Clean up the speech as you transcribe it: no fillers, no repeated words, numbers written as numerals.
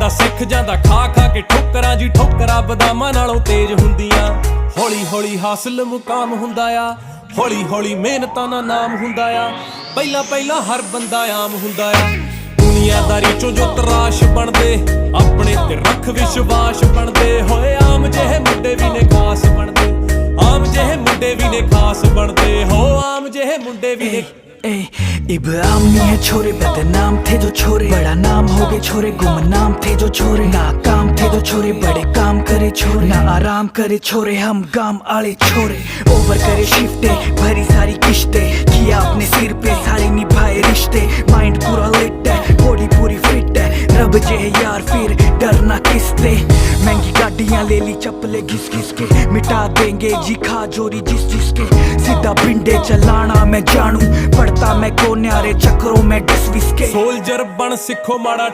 ਤਾਂ ਸਿੱਖ ਜਾਂਦਾ ਖਾ ਖਾ ਕੇ ਠੋਕਰਾਂ ਜੀ, ਠੋਕਰਾਂ ਬਦਾਮਾਂ ਨਾਲੋਂ ਤੇਜ਼ ਹੁੰਦੀਆਂ। ਹੌਲੀ ਹੌਲੀ ਹਾਸਲ ਮੁਕਾਮ ਹੁੰਦਾ ਆ, ਹੌਲੀ ਹੌਲੀ ਮਿਹਨਤਾਂ ਦਾ ਨਾਮ ਹੁੰਦਾ ਆ। ਪਹਿਲਾਂ ਪਹਿਲਾਂ ਹਰ ਬੰਦਾ ਆਮ ਹੁੰਦਾ ਆ, ਦੁਨੀਆਦਾਰੀ ਚੋਂ ਜੋ ਤਰਾਸ਼ ਬਣਦੇ, ਆਪਣੇ ਤੇ ਰੱਖ ਵਿਸ਼ਵਾਸ ਬਣਦੇ ਹੋਏ। ਆਮ ਜਿਹੇ ਮੁੰਡੇ ਵੀ ਨੇ ਖਾਸ ਬਣਦੇ, ਆਮ ਜਿਹੇ ਮੁੰਡੇ ਵੀ ਨੇ ਖਾਸ ਬਣਦੇ ਹੋ, ਆਮ ਜਿਹੇ ਮੁੰਡੇ ਵੀ ਨੇ। इब्राम नहीं है छोरे, बदनाम थे जो छोरे, बड़ा नाम हो गए छोरे, गुमनाम थे जो छोरे, नाकाम थे जो छोरे, बड़े काम करे छोरे, ना आराम करे छोरे, हम गाम आले छोरे। ओवर करे शिफ्टे, भरी सारी किश्ते, किया अपने सिर पे सारे निभाए रिश्ते। माइंड पूरा लिट है, बॉडी पूरी फिट है, रब जे है यार फिर डरना किससे। महंगी गाड़ियां ले ली चप्पले घिस घिस के, मिटा देंगे जी खा जोरी जिस जिसके। सीधा पिंडे चलाना मैं जानू, पड़ता मैं को न्यारे चक्रों में डिस विस के। सोल्जर बन सिखो माड़ा